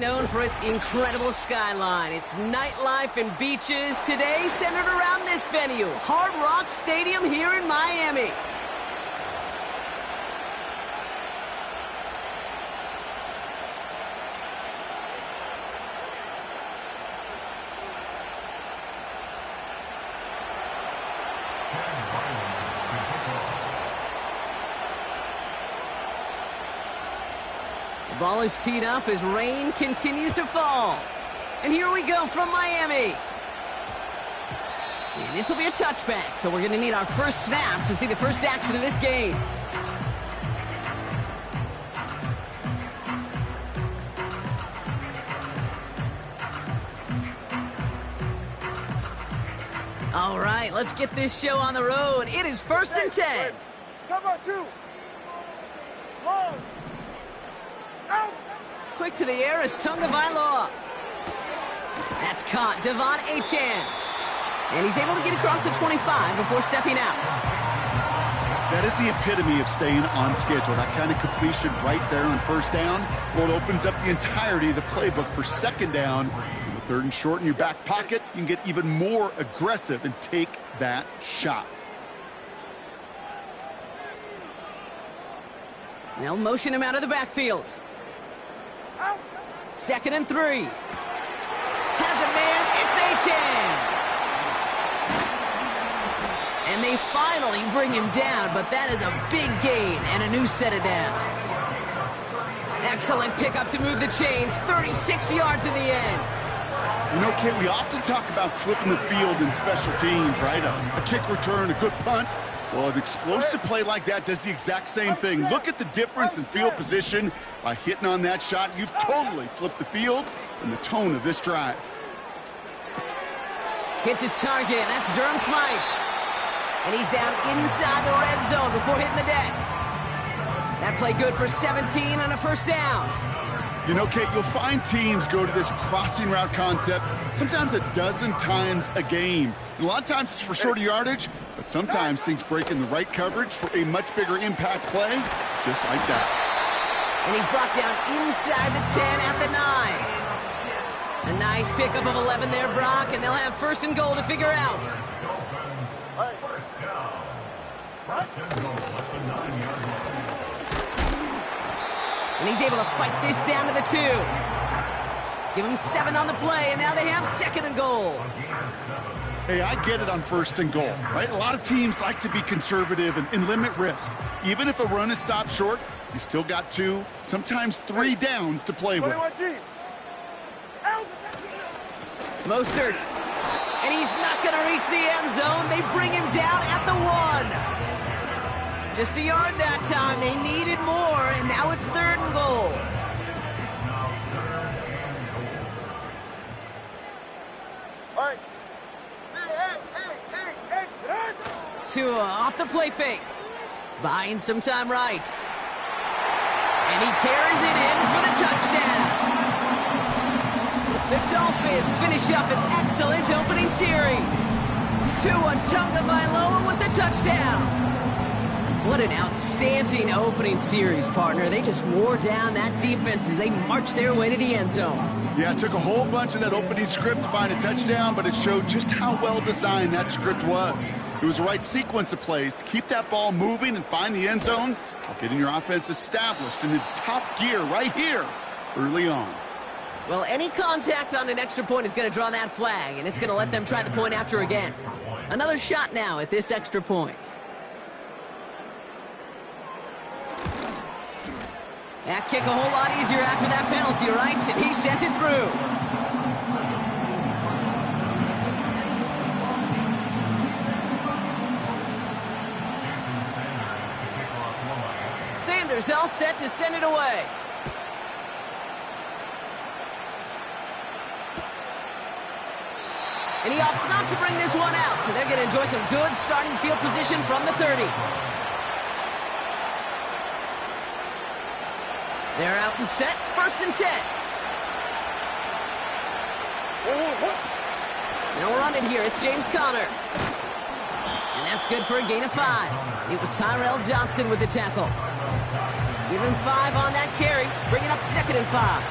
Known for its incredible skyline, its nightlife and beaches, today centered around this venue, Hard Rock Stadium here in Miami. The ball is teed up as rain continues to fall. And here we go from Miami. And this will be a touchback, so we're going to need our first snap to see the first action of this game. All right, let's get this show on the road. It is 1st and 10. Come on, 2. Long. Out. Quick to the air is Tunga Vailoa. That's caught. Devon Achane. And he's able to get across the 25 before stepping out. That is the epitome of staying on schedule. That kind of completion right there on first down. Well, it opens up the entirety of the playbook for second down. With 3rd and short in your back pocket, you can get even more aggressive and take that shot. They'll motion him out of the backfield. 2nd and 3. Has a man. It's Achane. And they finally bring him down, but that is a big gain and a new set of downs. Excellent pickup to move the chains. 36 yards in the end. You know, Kit, we often talk about flipping the field in special teams, right? A kick return, a good punt. Well, an explosive play like that does the exact same thing. Look at the difference in field position. By hitting on that shot, you've totally flipped the field and the tone of this drive. Hits his target. That's Durham Smythe. And he's down inside the red zone before hitting the deck. That play good for 17 and a first down. You know, Kate, you'll find teams go to this crossing route concept sometimes a dozen times a game. And a lot of times it's for shorter yardage, but sometimes things break in the right coverage for a much bigger impact play, just like that. And he's brought down inside the 10 at the 9. A nice pickup of 11 there, Brock, and they'll have 1st and goal to figure out. And he's able to fight this down to the 2. Give him 7 on the play, and now they have 2nd and goal. Hey, I get it on 1st and goal, right? A lot of teams like to be conservative and limit risk. Even if a run is stopped short, you still got 2, sometimes 3 downs to play with. Mostert. And he's not going to reach the end zone. They bring him down at the 1. Just a yard that time. They needed more, and now it's 3rd and goal. All right. Tua off the play fake. Buying some time right. And he carries it in for the touchdown. The Dolphins finish up an excellent opening series. Tua Tagovailoa with the touchdown. What an outstanding opening series, partner. They just wore down that defense as they marched their way to the end zone. Yeah, it took a whole bunch of that opening script to find a touchdown, but it showed just how well designed that script was. It was the right sequence of plays to keep that ball moving and find the end zone while getting your offense established in its top gear right here early on. Well, any contact on an extra point is going to draw that flag, and it's going to let them try the point after again. Another shot now at this extra point. That kick a whole lot easier after that penalty, right? And he sent it through. Sanders all set to send it away. And he opts not to bring this one out, so they're going to enjoy some good starting field position from the 30. They're out and set, 1st and 10. They'll run it here. It's James Conner. And that's good for a gain of 5. It was Tyrell Johnson with the tackle. Give him 5 on that carry. Bring it up 2nd and 5.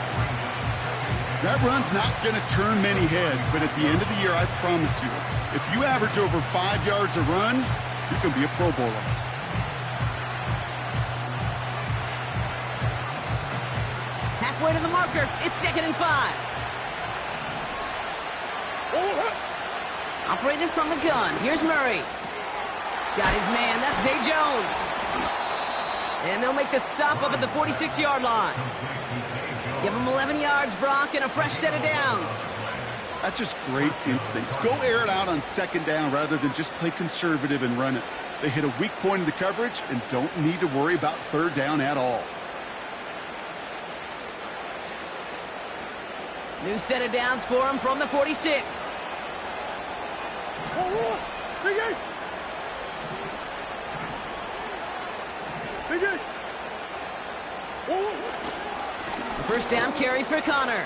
That run's not going to turn many heads, but at the end of the year, I promise you, if you average over 5 yards a run, you can be a Pro Bowler. Halfway to the marker. It's 2nd and 5. Operating from the gun. Here's Murray. Got his man. That's Zay Jones. And they'll make the stop up at the 46-yard line. Give him 11 yards, Brock, and a fresh set of downs. That's just great instincts. Go air it out on 2nd down rather than just play conservative and run it. They hit a weak point in the coverage and don't need to worry about 3rd down at all. New set of downs for him from the 46. The first down carry for Connor.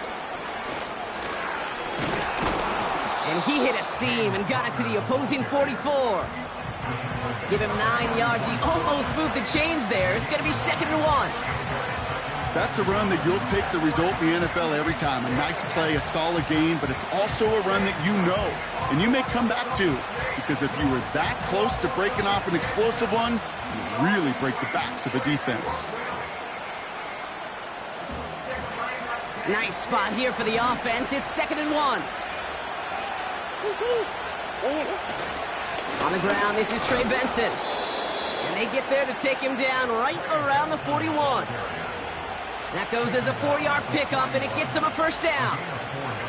And he hit a seam and got it to the opposing 44. Give him 9 yards. He almost moved the chains there. It's going to be 2nd and 1. That's a run that you'll take the result in the NFL every time. A nice play, a solid game, but it's also a run that you know, and you may come back to, because if you were that close to breaking off an explosive one, you really break the backs of a defense. Nice spot here for the offense. It's 2nd and 1. On the ground, this is Trey Benson. And they get there to take him down right around the 41. That goes as a 4-yard pickup, and it gets him a first down.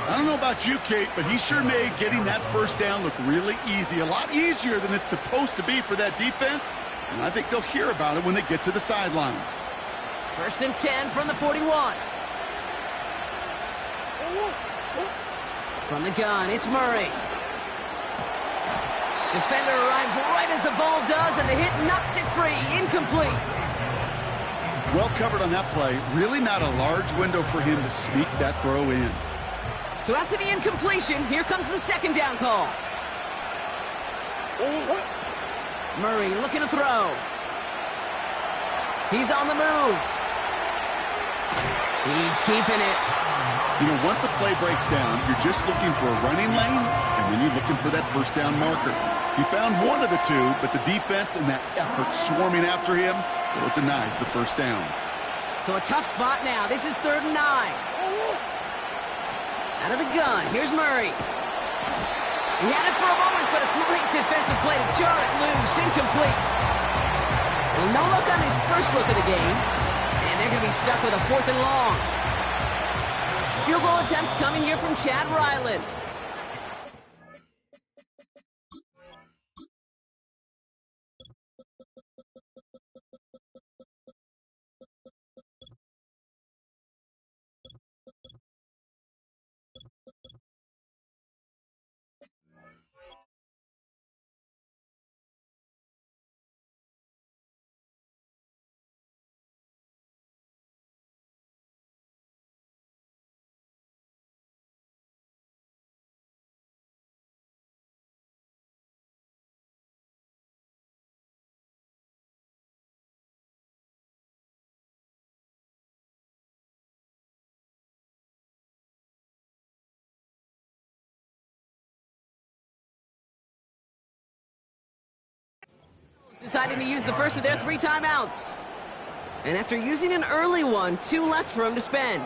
I don't know about you, Kate, but he sure made getting that first down look really easy. A lot easier than it's supposed to be for that defense. And I think they'll hear about it when they get to the sidelines. 1st and 10 from the 41. From the gun, it's Murray. Defender arrives right as the ball does, and the hit knocks it free. Incomplete. Well covered on that play. Really not a large window for him to sneak that throw in. So after the incompletion, here comes the 2nd down call. Murray looking to throw. He's on the move. He's keeping it. You know, once a play breaks down, you're just looking for a running lane, and then you're looking for that first down marker. He found one of the two, but the defense and that effort swarming after him, well, it denies the first down. So a tough spot now. This is 3rd and 9. Out of the gun, here's Murray. He had it for a moment, but a great defensive play to jar it loose. Incomplete. Well, no luck on his first look of the game, and they're going to be stuck with a 4th and long. Field goal attempts coming here from Chad Ryland. Deciding to use the first of their 3 timeouts. And after using an early one, 2 left for him to spend.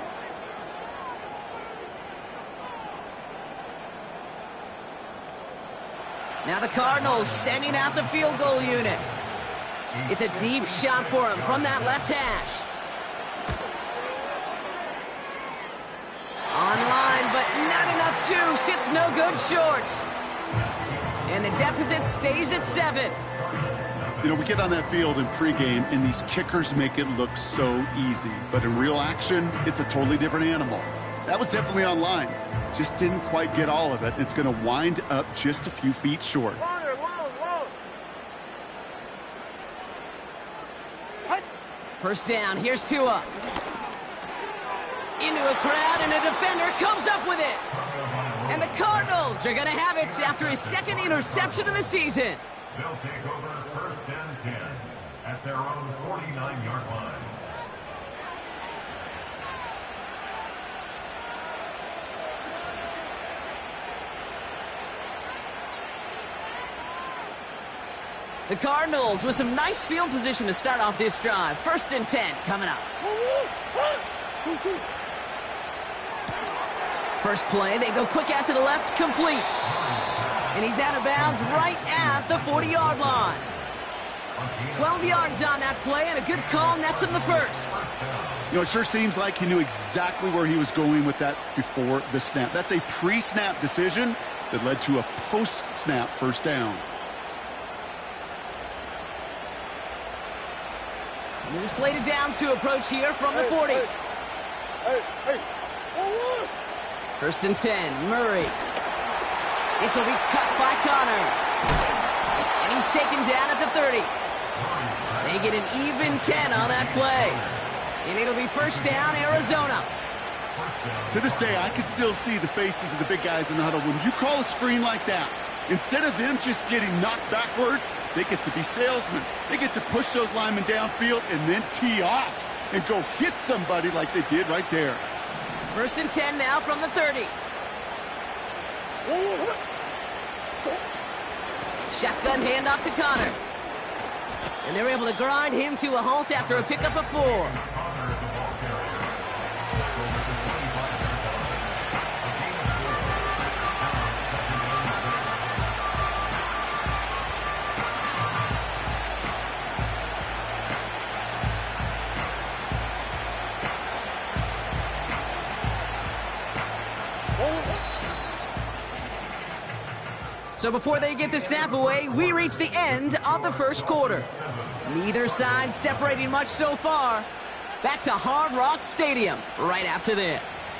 Now the Cardinals sending out the field goal unit. It's a deep shot for him from that left hash. Online, but not enough juice. It's no good short. And the deficit stays at 7. You know, we get on that field in pregame, and these kickers make it look so easy. But in real action, it's a totally different animal. That was definitely online. Just didn't quite get all of it. It's going to wind up just a few feet short. First down, here's Tua. Into a crowd, and a defender comes up with it. And the Cardinals are going to have it after his 2nd interception of the season. They'll take over 1st and 10 at their own 49-yard line. The Cardinals with some nice field position to start off this drive. 1st and 10 coming up. First play, they go quick out to the left, complete. And he's out of bounds right at the 40-yard line. 12 yards on that play, and a good call nets him the first. You know, it sure seems like he knew exactly where he was going with that before the snap. That's a pre-snap decision that led to a post-snap first down. New slated downs to approach here from the 40. Hey. 1st and 10, Murray. This will be cut by Connor. And he's taken down at the 30. They get an even 10 on that play. And it'll be first down, Arizona. To this day, I can still see the faces of the big guys in the huddle. When you call a screen like that, instead of them just getting knocked backwards, they get to be salesmen. They get to push those linemen downfield and then tee off and go hit somebody like they did right there. 1st and 10 now from the 30. Shotgun handoff to Connor. And they're able to grind him to a halt after a pickup of 4. So before they get the snap away, we reach the end of the first quarter. Neither side separating much so far. Back to Hard Rock Stadium right after this.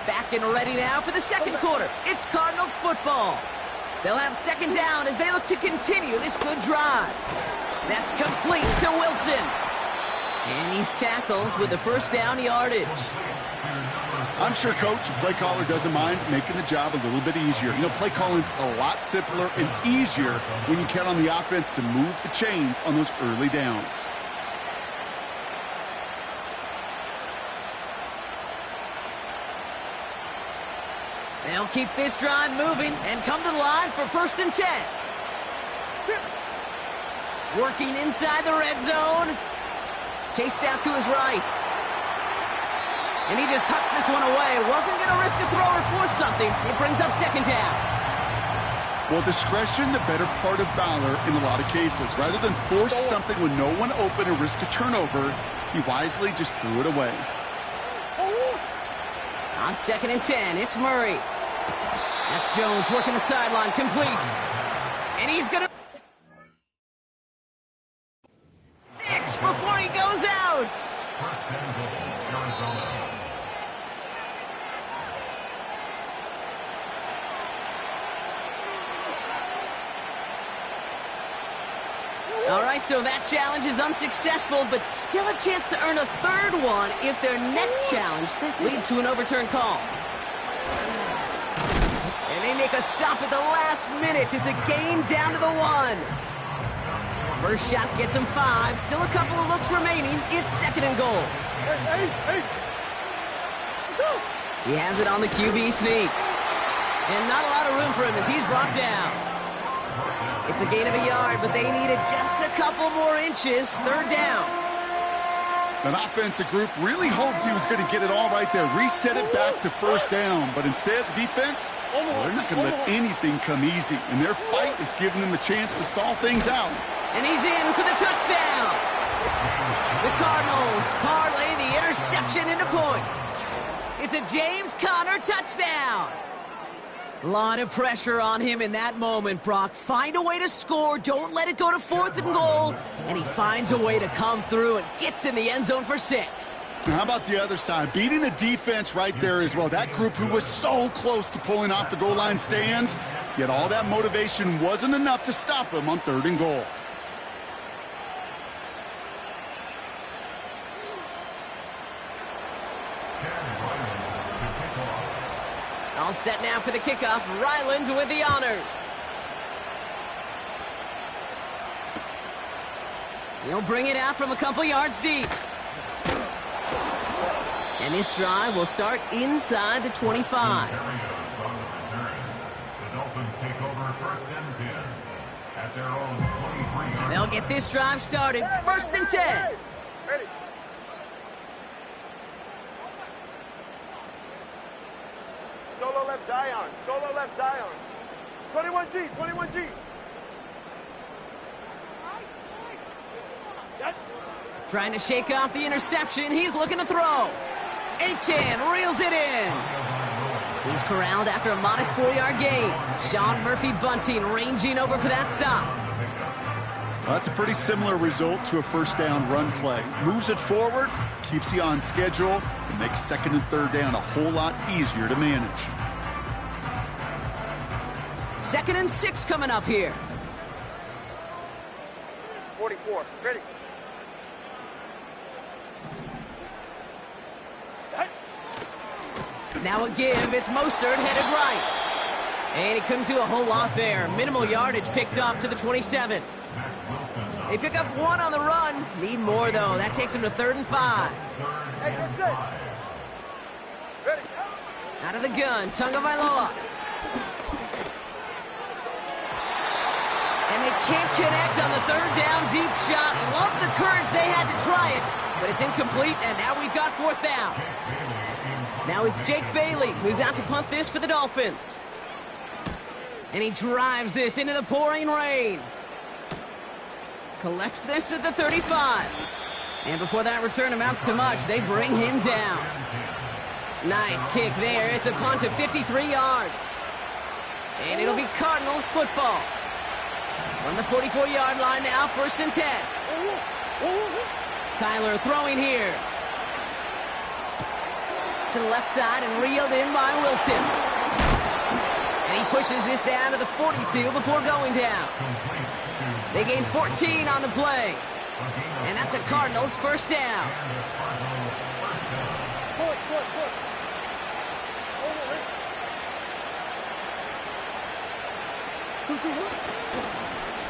Back and ready now for the second quarter. It's Cardinals football. They'll have 2nd down as they look to continue this good drive. That's complete to Wilson. And he's tackled with the first down yardage. I'm sure coach and play caller doesn't mind making the job a little bit easier. You know, play calling's a lot simpler and easier when you count on the offense to move the chains on those early downs. They'll keep this drive moving and come to the line for 1st and 10. Working inside the red zone. Chased out to his right. And he just hucks this one away. Wasn't going to risk a throw or force something. It brings up 2nd down. Well, discretion, the better part of valor in a lot of cases. Rather than force something with no one open and risk a turnover, he wisely just threw it away. On 2nd and 10, it's Murray. That's Jones working the sideline, complete. And he's going to... 6 before he goes out. 1st and goal, Arizona. All right, so that challenge is unsuccessful, but still a chance to earn a 3rd one if their next challenge leads to an overturned call. And they make a stop at the last minute. It's a game down to the 1. First shot gets him 5. Still a couple of looks remaining. It's 2nd and goal. Hey. He has it on the QB sneak. And not a lot of room for him as he's brought down. It's a gain of a yard, but they needed just a couple more inches. 3rd down. That offensive group really hoped he was going to get it all right there. Reset it back to 1st down. But instead, the defense, well, they're not going to let anything come easy. And their fight is giving them a chance to stall things out. And he's in for the touchdown. The Cardinals parlay the interception into points. It's a James Conner touchdown. A lot of pressure on him in that moment, Brock. Find a way to score. Don't let it go to 4th and goal. And he finds a way to come through and gets in the end zone for 6. Now, how about the other side? Beating a defense right there as well. That group who was so close to pulling off the goal line stand, yet all that motivation wasn't enough to stop him on 3rd and goal. All set now for the kickoff. Ryland with the honors. He'll bring it out from a couple yards deep. And this drive will start inside the 25. The Dolphins take over first and 10 at their own 23-yard. They'll get this drive started. First and 10. Ready. Solo left Zion. Solo left Zion. 21G. 21G. Trying to shake off the interception. He's looking to throw. Achan reels it in. He's corralled after a modest 4-yard gain. Sean Murphy Bunting ranging over for that stop. Well, that's a pretty similar result to a first down run play. Moves it forward, keeps you on schedule, and makes second and third down a whole lot easier to manage. 2nd and 6 coming up here. 44. Ready. Now a give. It's Mostert headed right. And he couldn't do a whole lot there. Minimal yardage picked up to the 27. They pick up 1 on the run. Need more, though. That takes him to 3rd and 5. Hey, that's it. Ready. Out of the gun, Tagovailoa. And they can't connect on the 3rd down deep shot. Love the courage they had to try it, but it's incomplete, and now we've got 4th down. Now it's Jake Bailey who's out to punt this for the Dolphins. And he drives this into the pouring rain. Collects this at the 35. And before that return amounts to much, they bring him down. Nice kick there. It's a punt of 53 yards. And it'll be Cardinals football. From the 44-yard line now, 1st and 10. Kyler throwing here. To the left side and reeled in by Wilson. And he pushes this down to the 42 before going down. They gain 14 on the play. And that's a Cardinals 1st down.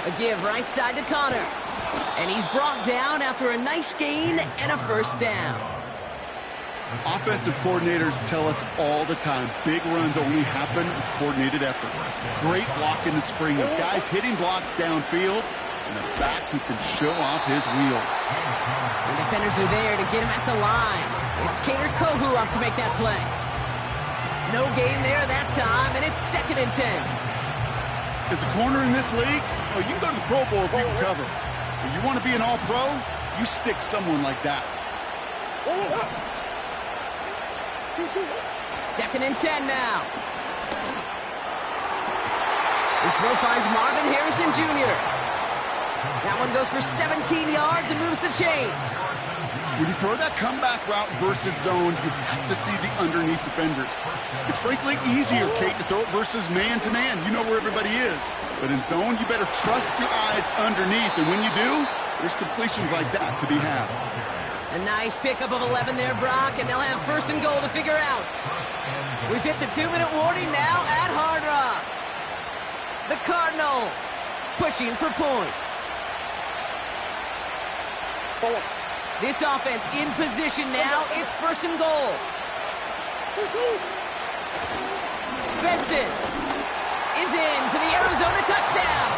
A give right side to Connor. And he's brought down after a nice gain and a 1st down. Offensive coordinators tell us all the time, big runs only happen with coordinated efforts. Great block in the spring of guys hitting blocks downfield and a back who can show off his wheels. The defenders are there to get him at the line. It's Kader Kohu up to make that play. No gain there that time, and it's 2nd and 10. As a corner in this league, well, you can go to the Pro Bowl if you can cover. But you want to be an all-pro, you stick someone like that. 2nd and 10 now. This throw finds Marvin Harrison Jr. That one goes for 17 yards and moves the chains. When you throw that comeback route versus zone, you have to see the underneath defenders. It's frankly easier, Kate, to throw it versus man-to-man. You know where everybody is. But in zone, you better trust your eyes underneath. And when you do, there's completions like that to be had. A nice pickup of 11 there, Brock, and they'll have 1st and goal to figure out. We've hit the 2-minute warning now at Hard Rock. The Cardinals pushing for points. This offense in position now. It's 1st and goal. Benson is in for the Arizona touchdown.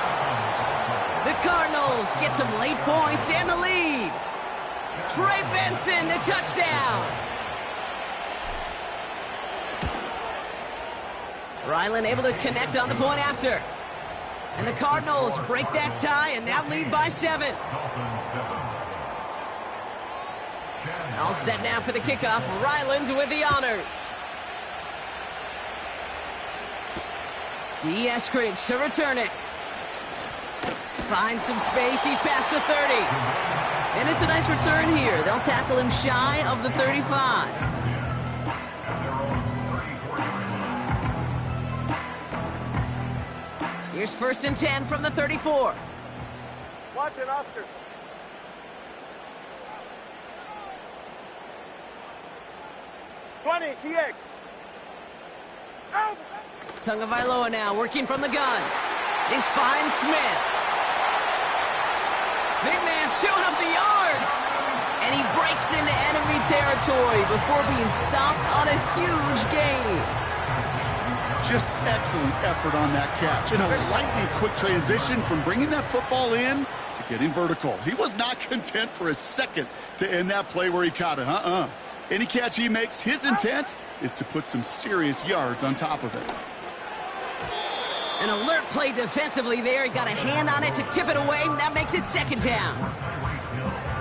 The Cardinals get some late points and the lead. Trey Benson, the touchdown. Ryland able to connect on the point after. And the Cardinals break that tie and now lead by 7. All set now for the kickoff. Ryland with the honors. D. Eskridge to return it. Finds some space. He's past the 30. And it's a nice return here. They'll tackle him shy of the 35. Here's 1st and 10 from the 34. Watson, Oscar. TX. Out! Tagovailoa now working from the gun. He's finds Smith. Big man's showing up the yards. And he breaks into enemy territory before being stopped on a huge gain. Just excellent effort on that catch. And a lightning quick transition from bringing that football in to getting vertical. He was not content for a second to end that play where he caught it. Any catch he makes, his intent is to put some serious yards on top of it. An alert play defensively there. He got a hand on it to tip it away. That makes it second down.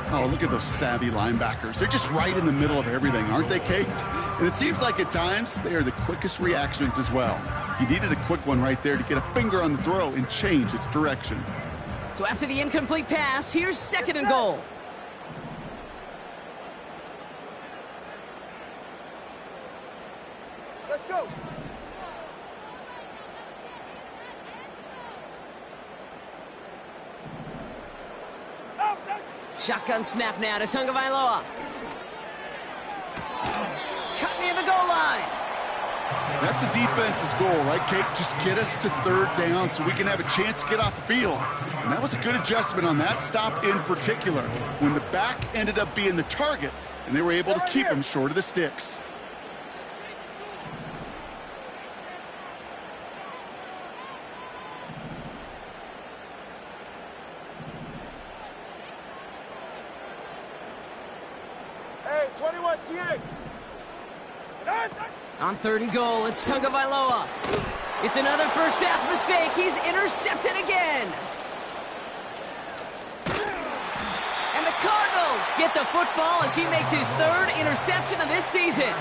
Oh, look at those savvy linebackers. They're just right in the middle of everything, aren't they, Kate? And it seems like at times they are the quickest reactions as well. He needed a quick one right there to get a finger on the throw and change its direction. So after the incomplete pass, here's second and goal. Let's go. Shotgun snap now to Tagovailoa. Cut near the goal line. That's a defense's goal, right, Kate? Just get us to third down so we can have a chance to get off the field. And that was a good adjustment on that stop in particular, when the back ended up being the target, and they were able to keep him short of the sticks. Hey, 21 TA. On third and goal, it's Tagovailoa. It's another first half mistake. He's intercepted again. And the Cardinals get the football as he makes his third interception of this season.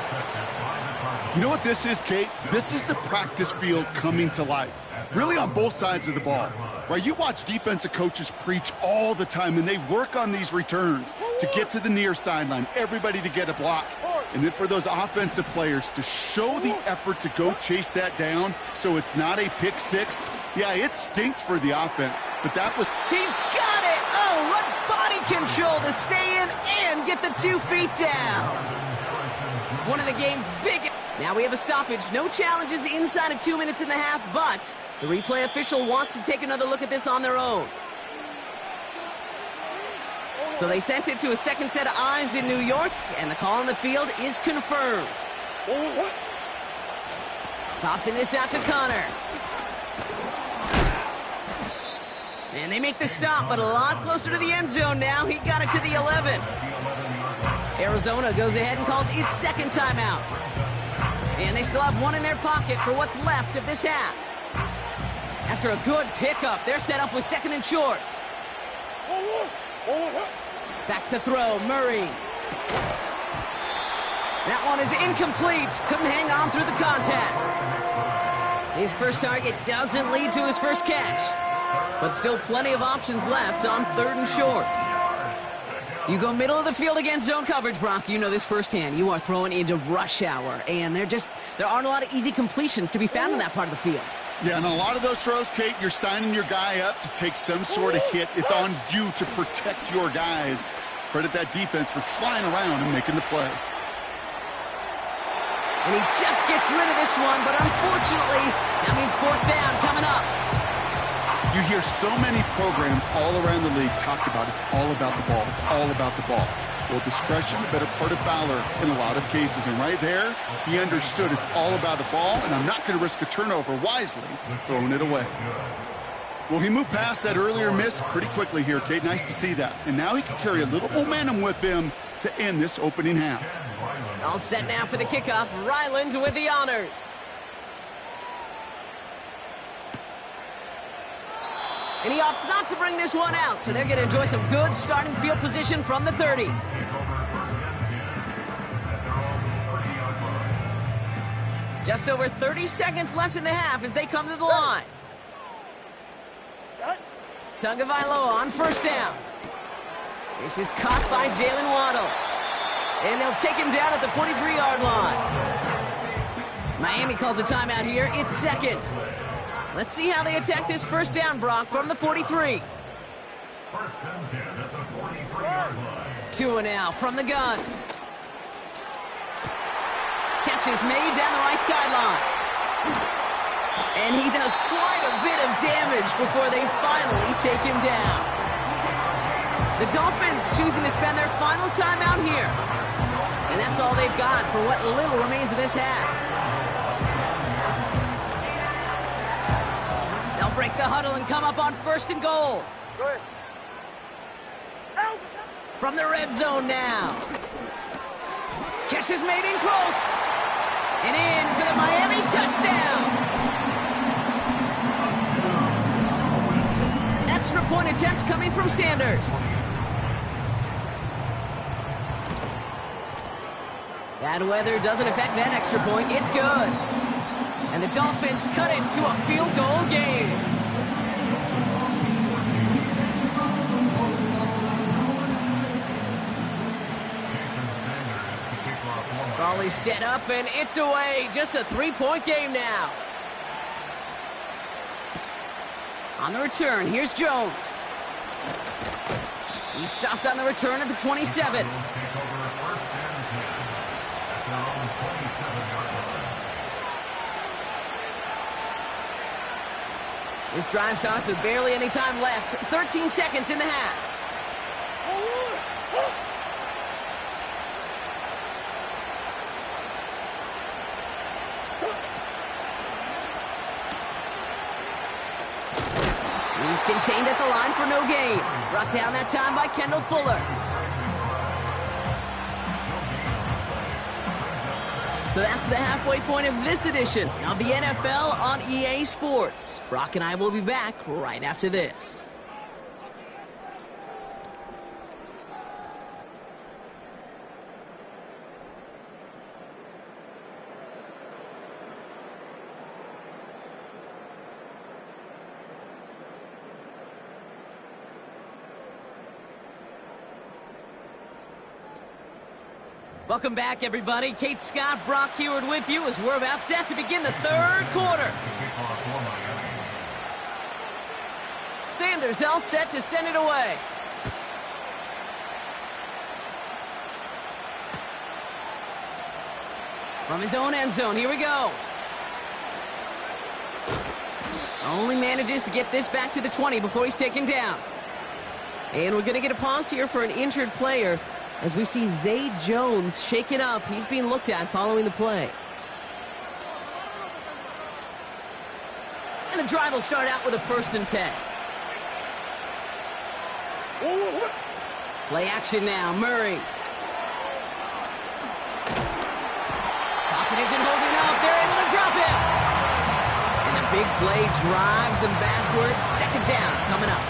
You know what this is, Kate? This is the practice field coming to life. Really on both sides of the ball. Right, you watch defensive coaches preach all the time, and they work on these returns to get to the near sideline, everybody to get a block. And then for those offensive players to show the effort to go chase that down so it's not a pick six. Yeah, it stinks for the offense, but that was... He's got it! Oh, what body control to stay in and get the 2 feet down. One of the game's biggest... Now we have a stoppage. No challenges inside of 2 minutes and a half, but the replay official wants to take another look at this on their own. So they sent it to a second set of eyes in New York, and the call on the field is confirmed. Tossing this out to Connor. And they make the stop, but a lot closer to the end zone now. He got it to the 11. Arizona goes ahead and calls its second timeout. And they still have one in their pocket for what's left of this half. After a good pickup, they're set up with second and short. Back to throw, Murray. That one is incomplete. Couldn't hang on through the contact. His first target doesn't lead to his first catch. But still plenty of options left on third and short. You go middle of the field against zone coverage, Brock. You know this firsthand. You are throwing into rush hour, and there aren't a lot of easy completions to be found in that part of the field. Yeah, and a lot of those throws, Kate, you're signing your guy up to take some sort of hit. It's on you to protect your guys. Credit that defense for flying around and making the play. And he just gets rid of this one, but unfortunately, that means fourth down coming up. You hear so many programs all around the league talk about it's all about the ball. It's all about the ball. Well, discretion, the better part of valor in a lot of cases. And right there, he understood it's all about the ball, and I'm not going to risk a turnover wisely, throwing it away. Well, he moved past that earlier miss pretty quickly here, Kate. Nice to see that. And now he can carry a little momentum with him to end this opening half. All set now for the kickoff. Ryland with the honors. And he opts not to bring this one out, so they're going to enjoy some good starting field position from the 30. Just over 30 seconds left in the half as they come to the line. Tagovailoa on first down. This is caught by Jalen Waddle. And they'll take him down at the 43-yard line. Miami calls a timeout here. It's second. Let's see how they attack this first down, Brock, from the 43. First and 10 at the 43-yard line. 2 now from the gun. Catch is made down the right sideline. And he does quite a bit of damage before they finally take him down. The Dolphins choosing to spend their final time out here. And that's all they've got for what little remains of this half. They'll break the huddle and come up on 1st and goal. Good. From the red zone now. Catch is made in close. And in for the Miami touchdown. Extra point attempt coming from Sanders. Bad weather doesn't affect that extra point. It's good. And the Dolphins cut it to a field goal game. Raleigh set up, and it's away. Just a 3-point game now. On the return, here's Jones. He stopped on the return at the 27. This drive starts with barely any time left. 13 seconds in the half. He's contained at the line for no gain. Brought down that time by Kendall Fuller. So that's the halfway point of this edition of the NFL on EA Sports. Brock and I will be back right after this. Welcome back, everybody. Kate Scott, Brock Heward with you as we're about set to begin the 3rd quarter. Sanders all set to send it away. From his own end zone, here we go. Only manages to get this back to the 20 before he's taken down. And we're going to get a pause here for an injured player as we see Zay Jones shaken up. He's being looked at following the play. And the drive will start out with a 1st and 10. Play action now, Murray. Pocket isn't holding up. They're able to drop him. And the big play drives them backwards. 2nd down coming up.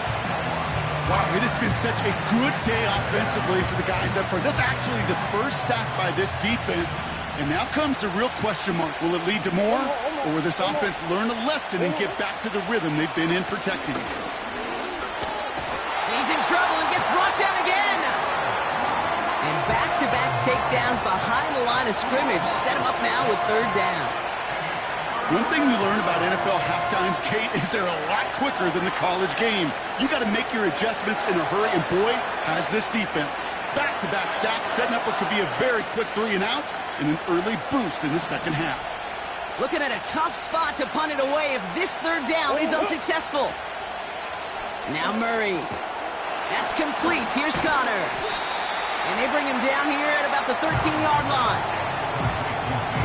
Wow, it has been such a good day offensively for the guys up front. That's actually the first sack by this defense. And now comes the real question mark. Will it lead to more? Or will this offense learn a lesson and get back to the rhythm they've been in protecting? He's in trouble and gets brought down again. And back-to-back takedowns behind the line of scrimmage set him up now with 3rd down. One thing we learn about NFL halftimes, Kate, is they're a lot quicker than the college game. You got to make your adjustments in a hurry, and boy, has this defense. Back-to-back sacks, setting up what could be a very quick 3 and out, and an early boost in the 2nd half. Looking at a tough spot to punt it away if this 3rd down is unsuccessful. Now Murray. That's complete. Here's Connor. And they bring him down here at about the 13-yard line.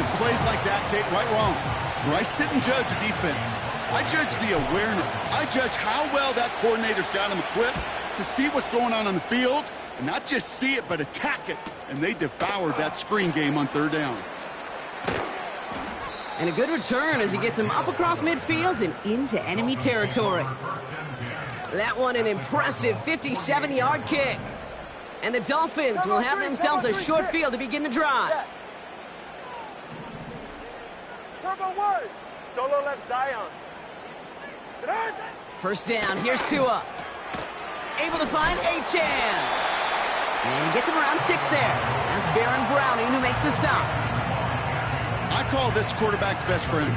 It's plays like that, Kate, right wrong. Where I sit and judge a defense, I judge the awareness. I judge how well that coordinator's got him equipped to see what's going on the field, and not just see it, but attack it. And they devoured that screen game on 3rd down. And a good return as he gets him up across midfield and into enemy territory. That one an impressive 57-yard kick. And the Dolphins will have themselves a short field to begin the drive. Turbo 1. Solo left Zion. 1st down. Here's Tua. Able to find Achane. And he gets him around 6 there. That's Baron Browning who makes the stop. I call this quarterback's best friend.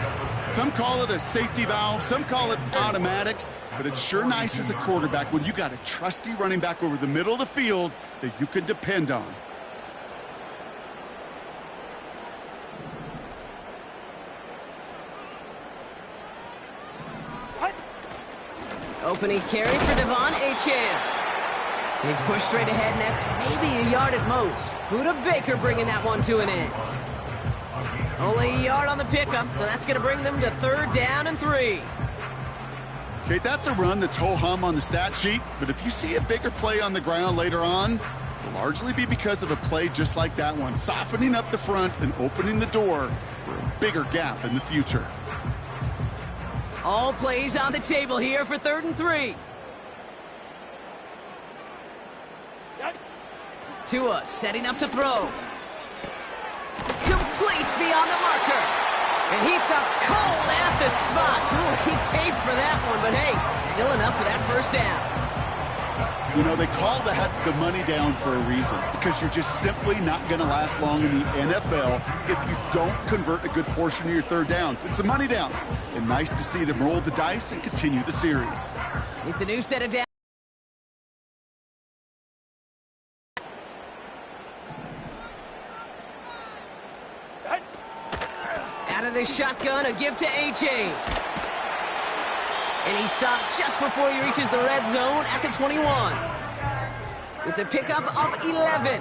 Some call it a safety valve. Some call it automatic. But it's sure nice as a quarterback when you got a trusty running back over the middle of the field that you can depend on. Opening carry for Devon Achane. He's pushed straight ahead, and that's maybe a yard at most. Buda Baker bringing that one to an end. Only a yard on the pickup, so that's going to bring them to 3rd down and 3. Okay, that's a run that's ho-hum on the stat sheet, but if you see a bigger play on the ground later on, it'll largely be because of a play just like that one, softening up the front and opening the door for a bigger gap in the future. All plays on the table here for 3rd and 3. Tua setting up to throw. Complete beyond the marker. And he stopped cold at the spot. Ooh, he paid for that one, but hey, still enough for that 1st down. You know, they call that the money down for a reason, because you're just simply not going to last long in the NFL if you don't convert a good portion of your 3rd downs. It's the money down. And nice to see them roll the dice and continue the series. It's a new set of downs. Out of the shotgun, a give to Achane. And he stopped just before he reaches the red zone at the 21. It's a pickup of 11.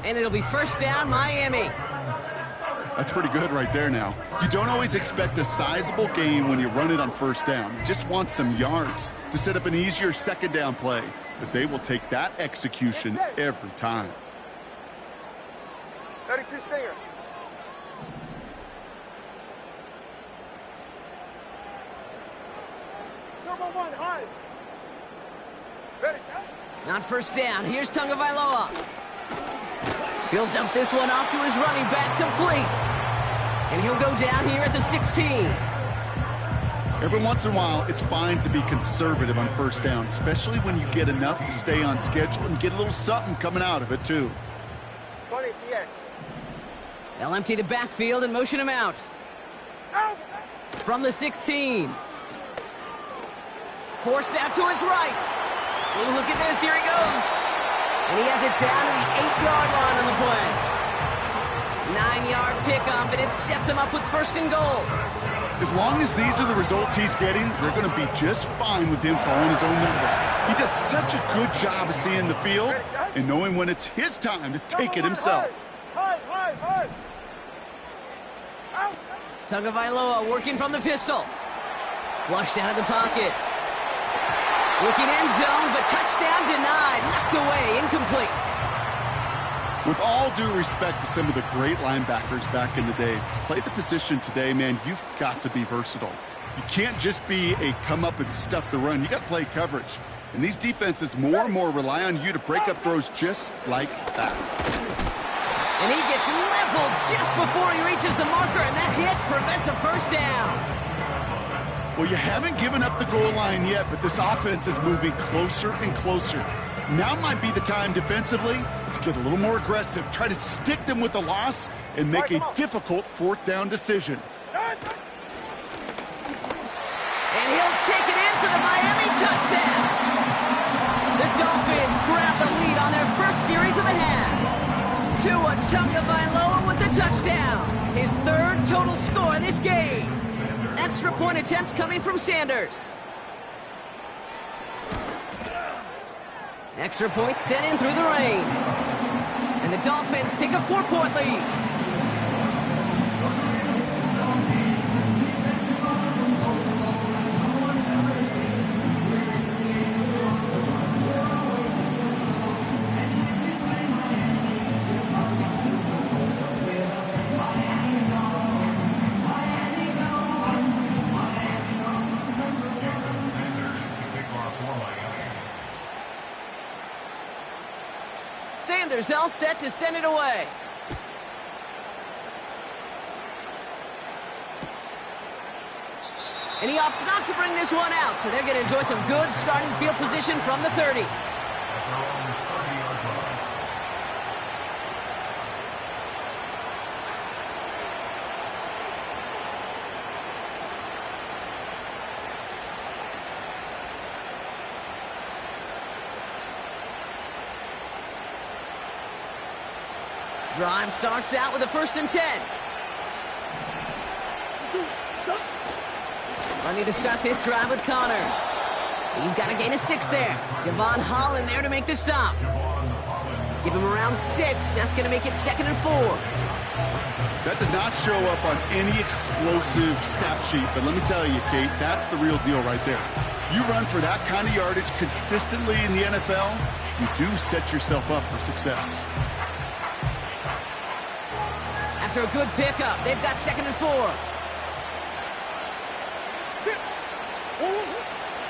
And it'll be 1st down, Miami. That's pretty good right there now. You don't always expect a sizable gain when you run it on 1st down. You just want some yards to set up an easier 2nd down play. But they will take that execution every time. 32 Stinger. Turbo 1, high. Ready, shot. Not 1st down. Here's Tagovailoa. He'll dump this one off to his running back, complete. And he'll go down here at the 16. Every once in a while, it's fine to be conservative on 1st down, especially when you get enough to stay on schedule and get a little something coming out of it, too. 20 TX. They'll empty the backfield and motion him out. Out. From the 16. Forced out to his right. Ooh, look at this. Here he goes. And he has it down to the 8-yard line on the play. 9-yard pickup, and it sets him up with 1st and goal. As long as these are the results he's getting, they're going to be just fine with him calling his own number. He does such a good job of seeing the field and knowing when it's his time to take it himself. High. Out. Tagovailoa working from the pistol. Flushed out of the pocket. Looking end zone, but touchdown denied. Knocked away, incomplete. With all due respect to some of the great linebackers back in the day, to play the position today, man, you've got to be versatile. You can't just be a come up and stuff the run. You got to play coverage. And these defenses more and more rely on you to break up throws just like that. And he gets leveled just before he reaches the marker, and that hit prevents a 1st down. Well, you haven't given up the goal line yet, but this offense is moving closer and closer. Now might be the time defensively to get a little more aggressive, try to stick them with the loss, and make a difficult 4th down decision. And he'll take it in for the Miami touchdown. The Dolphins grab the lead on their 1st series of the half. Tua Tagovailoa with the touchdown. His 3rd total score in this game. Extra point attempt coming from Sanders. Extra point sent in through the rain. And the Dolphins take a 4-point lead. Sanders all set to send it away. And he opts not to bring this one out, so they're going to enjoy some good starting field position from the 30. Drive starts out with a 1st and 10. I need to start this drive with Connor. He's got to gain a 6 there. Javon Holland there to make the stop. Give him around 6. That's going to make it 2nd and 4. That does not show up on any explosive stat sheet, but let me tell you, Kate, that's the real deal right there. You run for that kind of yardage consistently in the NFL, you do set yourself up for success. After a good pickup, they've got 2nd and 4.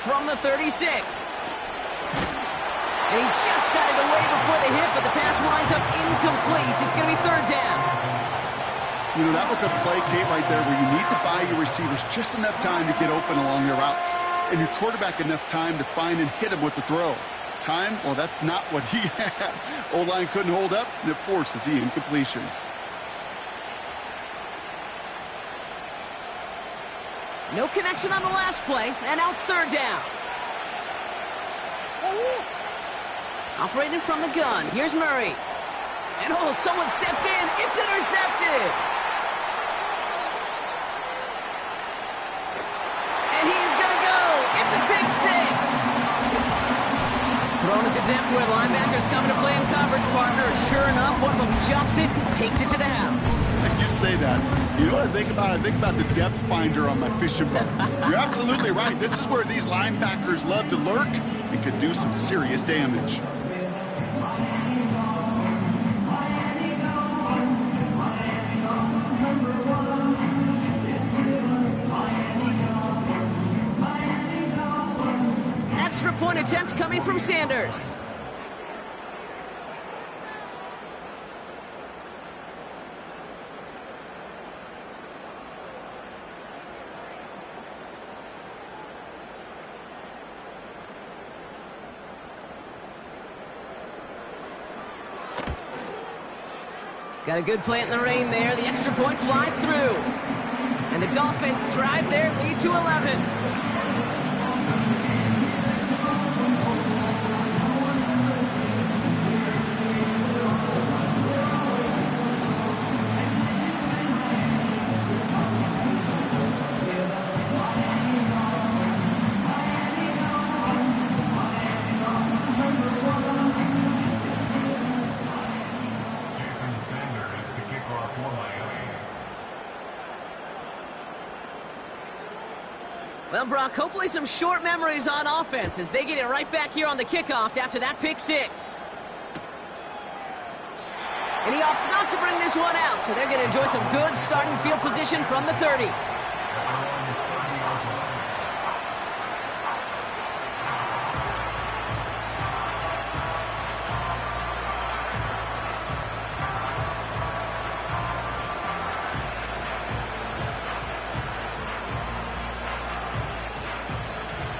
From the 36. And he just got it away before the hit, but the pass winds up incomplete. It's going to be 3rd down. You know, that was a play, Kate, right there where you need to buy your receivers just enough time to get open along their routes, and your quarterback enough time to find and hit him with the throw. Time? Well, that's not what he had. O-line couldn't hold up, and it forces the incompletion. No connection on the last play, and now it's 3rd down. Operating from the gun, here's Murray. And oh, someone stepped in, it's intercepted! And he's gonna go, it's a big 6! Thrown at the depth where linebackers coming to play in coverage, partner. Sure enough, one of them jumps it, takes it to the house. Like you say that, you know what I think about? I think about the depth finder on my fishing boat. You're absolutely right. This is where these linebackers love to lurk and could do some serious damage. Extra point attempt coming from Sanders. Got a good plant in the rain there. The extra point flies through. And the Dolphins drive their lead to 11. Well, Brock, hopefully some short memories on offense as they get it right back here on the kickoff after that pick 6. And he opts not to bring this one out, so they're going to enjoy some good starting field position from the 30.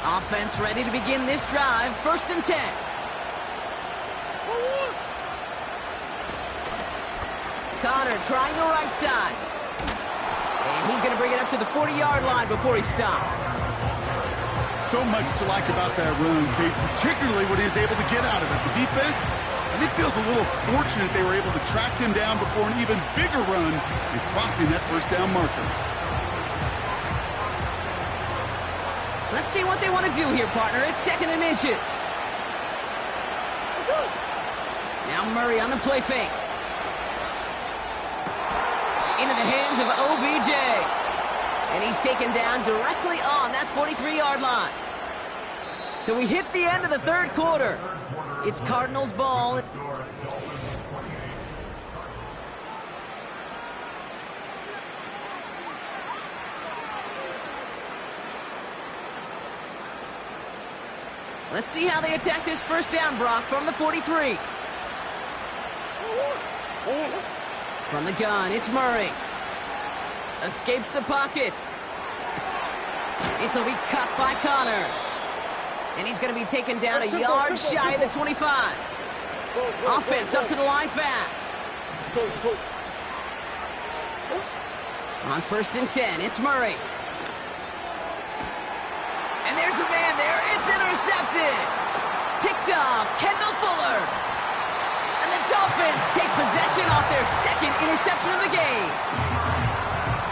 Offense ready to begin this drive. 1st and 10. Connor trying the right side. And he's going to bring it up to the 40-yard line before he stopped. So much to like about that run, Kate, particularly what he was able to get out of it. The defense, I think, feels a little fortunate they were able to track him down before an even bigger run and crossing that 1st down marker. Let's see what they want to do here, partner. It's 2nd and inches. Now Murray on the play fake. Into the hands of OBJ. And he's taken down directly on that 43-yard line. So we hit the end of the 3rd quarter. It's Cardinals ball. Let's see how they attack this 1st down, Brock, from the 43. From the gun, it's Murray. Escapes the pocket. This will be cut by Connor. And he's going to be taken down a yard shy of the 25. Offense up to the line fast. On 1st and 10, it's Murray. And there's a man there. It's intercepted. Picked off Kendall Fuller. And the Dolphins take possession off their 2nd interception of the game.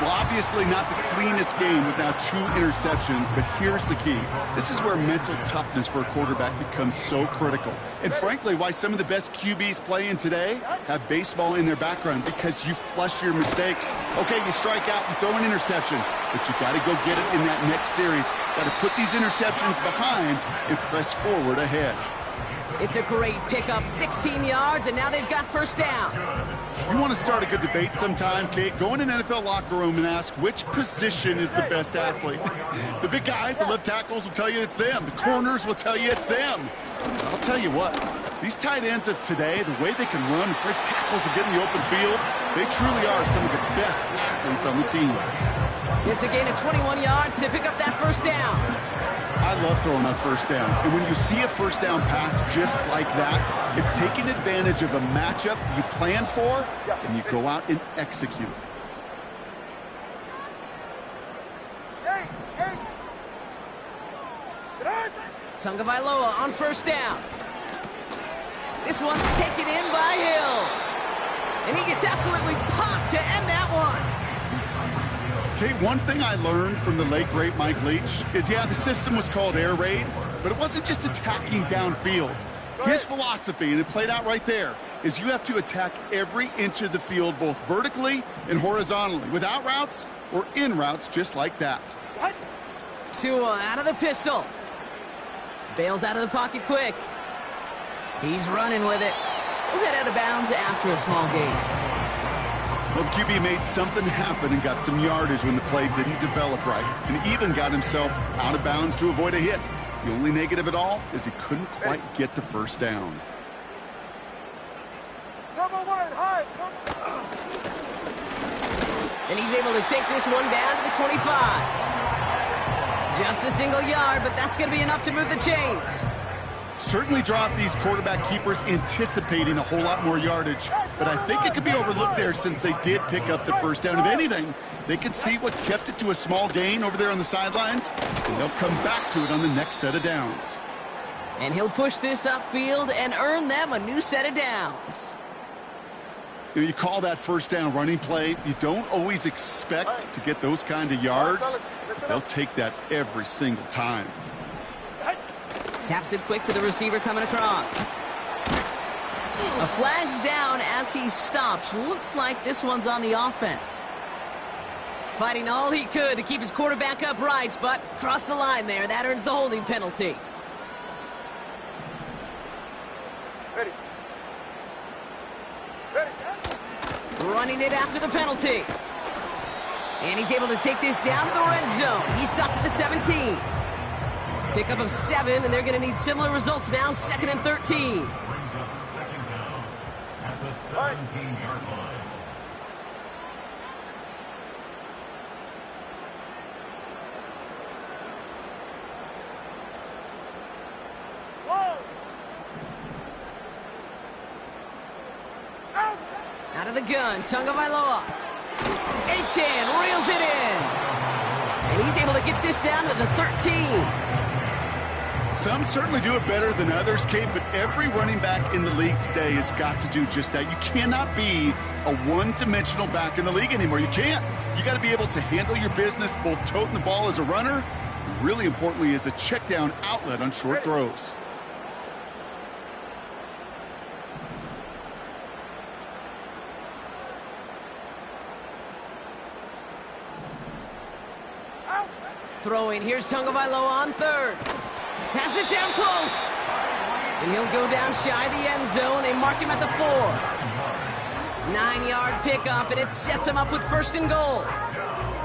Well, obviously not the cleanest game with now 2 interceptions, but here's the key. This is where mental toughness for a quarterback becomes so critical. And frankly, why some of the best QBs playing today have baseball in their background, because you flush your mistakes. Okay, you strike out, you throw an interception, but you got to go get it in that next series. Got to put these interceptions behind and press forward ahead. It's a great pickup, 16 yards, and now they've got first down. You want to start a good debate sometime, Kate? Go in an NFL locker room and ask which position is the best athlete. The big guys, the left tackles will tell you it's them. The corners will tell you it's them. I'll tell you what, these tight ends of today, the way they can run, break tackles and get in the open field, they truly are some of the best athletes on the team. It's a gain of 21 yards to pick up that first down. I love throwing on first down. And when you see a first down pass just like that, it's taking advantage of a matchup you plan for, and you go out and execute. Tagovailoa on first down. This one's taken in by Hill. And he gets absolutely popped to end that one. Okay, one thing I learned from the late, great Mike Leach is, yeah, the system was called air raid, but it wasn't just attacking downfield. His philosophy, and it played out right there, is you have to attack every inch of the field, both vertically and horizontally, with out routes or in routes just like that. Tua out of the pistol. Bails out of the pocket quick. He's running with it. We'll get out of bounds after a small gain. Well, the QB made something happen and got some yardage when the play didn't develop right, and even got himself out of bounds to avoid a hit. The only negative at all is he couldn't quite get the first down. And he's able to take this one down to the 25. Just a single yard, but that's going to be enough to move the chains. Certainly dropped these quarterback keepers anticipating a whole lot more yardage, but I think it could be overlooked there since they did pick up the first down. If anything, they could see what kept it to a small gain over there on the sidelines, and they'll come back to it on the next set of downs. And he'll push this upfield and earn them a new set of downs. You call that first down running play. You don't always expect to get those kind of yards. They'll take that every single time. Taps it quick to the receiver coming across. A flag's down as he stops. Looks like this one's on the offense. Fighting all he could to keep his quarterback upright, but crossed the line there. That earns the holding penalty. Ready. Running it after the penalty. And he's able to take this down to the red zone. He's stopped at the 17. Pickup of 7, and they're going to need similar results now. 2nd and 13. Brings up second down at the 17-yard line. Out of the gun, Tagovailoa. Achan reels it in. And he's able to get this down to the 13. Some certainly do it better than others, Kate, but every running back in the league today has got to do just that. You cannot be a one-dimensional back in the league anymore. You can't. You got to be able to handle your business, both toting the ball as a runner, and really importantly as a check-down outlet on short throws. Throwing, here's Tagovailoa on 3rd. Pass it down close. And he'll go down shy of the end zone. They mark him at the 4. 9-yard pickup, and it sets him up with 1st and goal.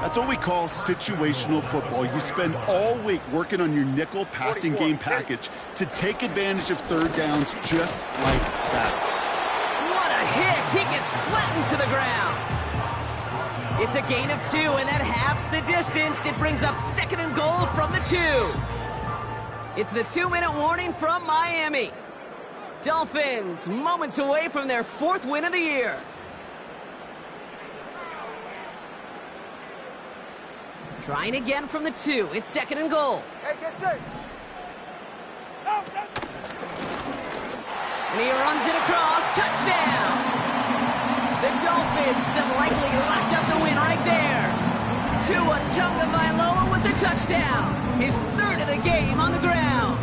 That's what we call situational football. You spend all week working on your nickel passing game package to take advantage of 3rd downs just like that. What a hit. He gets flattened to the ground. It's a gain of 2, and that halves the distance. It brings up 2nd and goal from the 2. It's the 2-minute warning from Miami. Dolphins moments away from their 4th win of the year. Trying again from the 2. It's 2nd and goal. Hey, get safe. No. And he runs it across. Touchdown. The Dolphins have likely locked up the win right there. Tua Tagovailoa with the touchdown. His third of the game on the ground.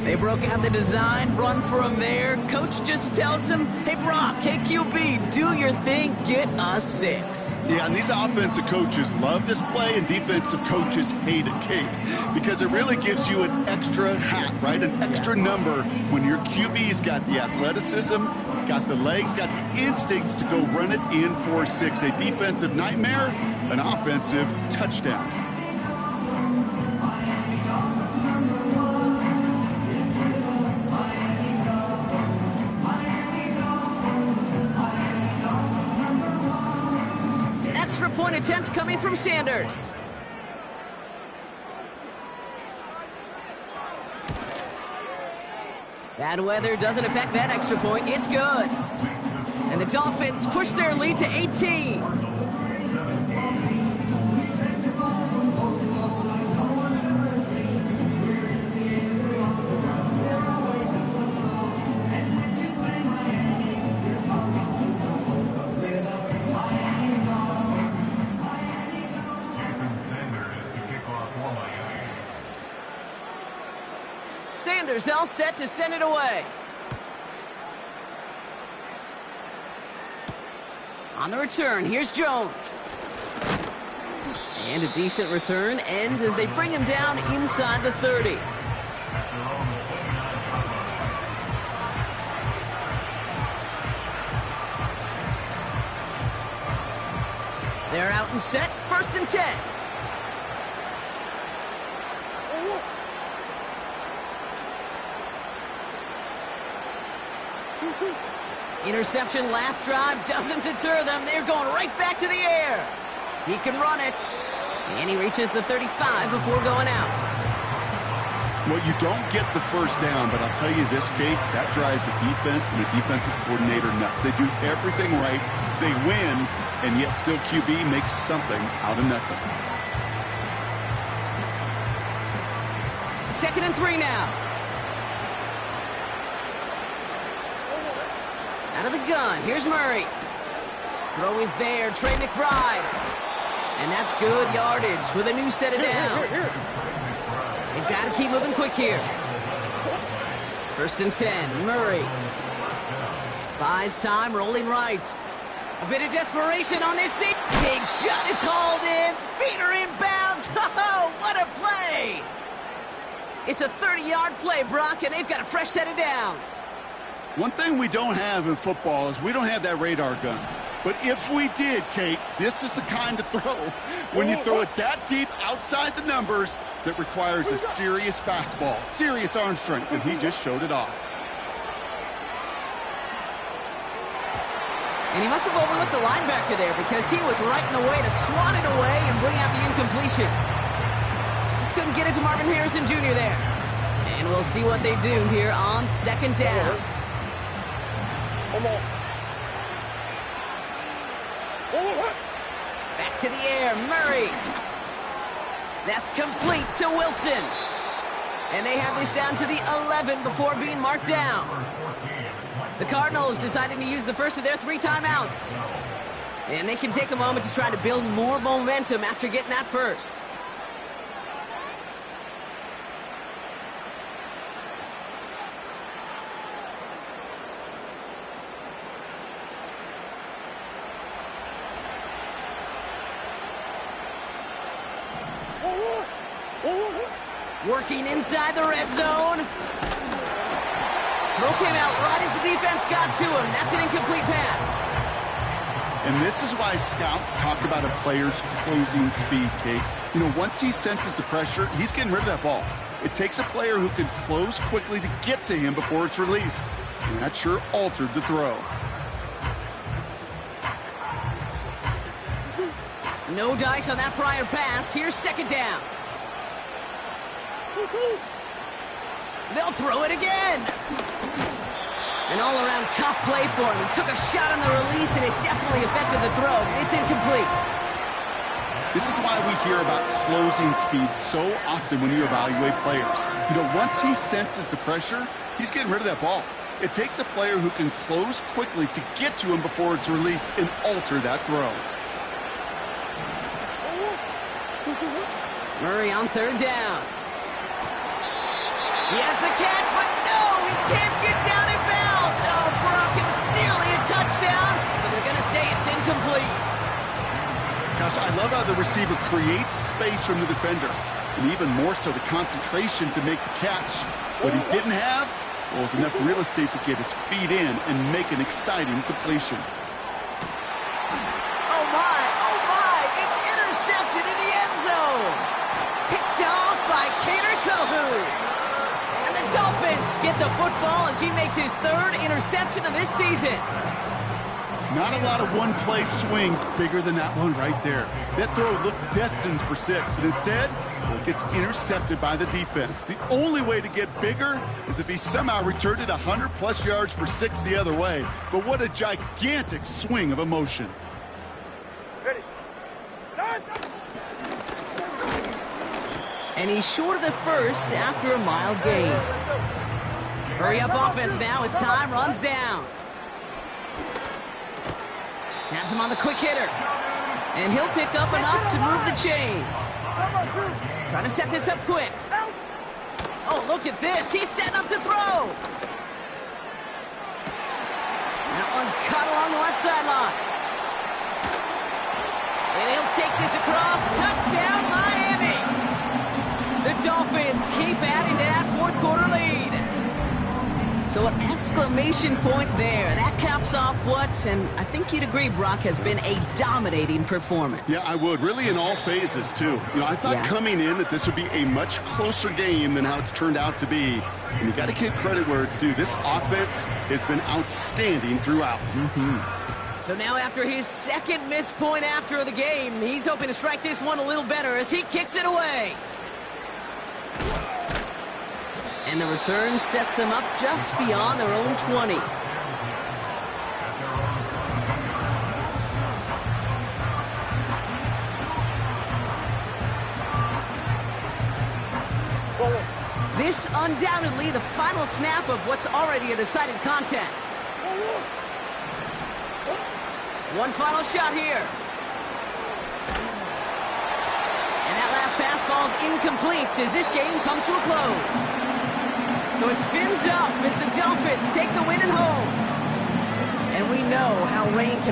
They broke out the design, run for him there. Coach just tells him, hey, Brock, hey, QB, do your thing, get us 6. Yeah, and these offensive coaches love this play, and defensive coaches hate it, Kate, because it really gives you an extra hat, right? An extra number when your QB's got the athleticism, got the legs, got the instincts to go run it in for 6. A defensive nightmare, an offensive touchdown. Extra point attempt coming from Sanders. Bad weather doesn't affect that extra point. It's good. And the Dolphins push their lead to 18. Sanders all set to send it away. On the return, here's Jones. And a decent return ends as they bring him down inside the 30. They're out and set, 1st and 10. Interception last drive doesn't deter them. They're going right back to the air. He can run it. And he reaches the 35 before going out. Well, you don't get the first down, but I'll tell you this, Kate, that drives the defense and the defensive coordinator nuts. They do everything right. They win, and yet still QB makes something out of nothing. 2nd and 3 now. Out of the gun, here's Murray. Throw is there, Trey McBride. And that's good yardage with a new set of downs. They've got to keep moving quick here. 1st and 10, Murray. Buys time, rolling right. A bit of desperation on this thing. Big shot is hauled in. Feet are inbounds. Oh, what a play. It's a 30-yard play, Brock, and they've got a fresh set of downs. One thing we don't have in football is we don't have that radar gun. But if we did, Kate, this is the kind of throw, when you throw it that deep outside the numbers, that requires a serious fastball, serious arm strength, and he just showed it off. And he must have overlooked the linebacker there because he was right in the way to swat it away and bring out the incompletion. Just couldn't get it to Marvin Harrison Jr. there. And we'll see what they do here on 2nd down. Back to the air, Murray. That's complete to Wilson. And they have this down to the 11 before being marked down. The Cardinals deciding to use the first of their 3 timeouts. And they can take a moment to try to build more momentum after getting that first. Working inside the red zone. Throw came out right as the defense got to him. That's an incomplete pass. And this is why scouts talk about a player's closing speed, Kate. You know, once he senses the pressure, he's getting rid of that ball. It takes a player who can close quickly to get to him before it's released. And that sure altered the throw. No dice on that prior pass. Here's 2nd down. They'll throw it again. An all-around tough play for him. He took a shot on the release, and it definitely affected the throw. It's incomplete. This is why we hear about closing speed so often when you evaluate players. You know, once he senses the pressure, he's getting rid of that ball. It takes a player who can close quickly to get to him before it's released and alter that throw. Murray on third down. He has the catch, but no, he can't get down in bounds. Oh, Brock, it was nearly a touchdown, but they're going to say it's incomplete. Gosh, I love how the receiver creates space from the defender, and even more so the concentration to make the catch. What he didn't have was enough real estate to get his feet in and make an exciting completion. Oh my, it's intercepted in the end zone. Picked off by Cater Kohu. And the Dolphins get the football as he makes his third interception of this season. Not a lot of one-play swings bigger than that one right there. That throw looked destined for 6, and instead, it gets intercepted by the defense. The only way to get bigger is if he somehow returned it 100-plus yards for 6 the other way. But what a gigantic swing of emotion. Ready. And he's short of the first after a mild gain. Hurry up offense now as time runs down. Has him on the quick hitter. And he'll pick up enough to move the chains. Trying to set this up quick. Oh, look at this. He's setting up to throw. That one's cut along the left sideline. And he'll take this across. Touchdown, Miami. The Dolphins keep adding to that fourth quarter lead. So an exclamation point there. That caps off what, and I think you'd agree, Brock, has been a dominating performance. Yeah, I would. Really in all phases, too. You know, I thought coming in that this would be a much closer game than how it's turned out to be. And you got to give credit where it's due. This offense has been outstanding throughout. So now after his second missed point after the game, he's hoping to strike this one a little better as he kicks it away. And the return sets them up just beyond their own 20. This undoubtedly the final snap of what's already a decided contest. One final shot here. And that last pass falls incomplete as this game comes to a close. So it's fins up as the Dolphins take the win at home. And we know how rain can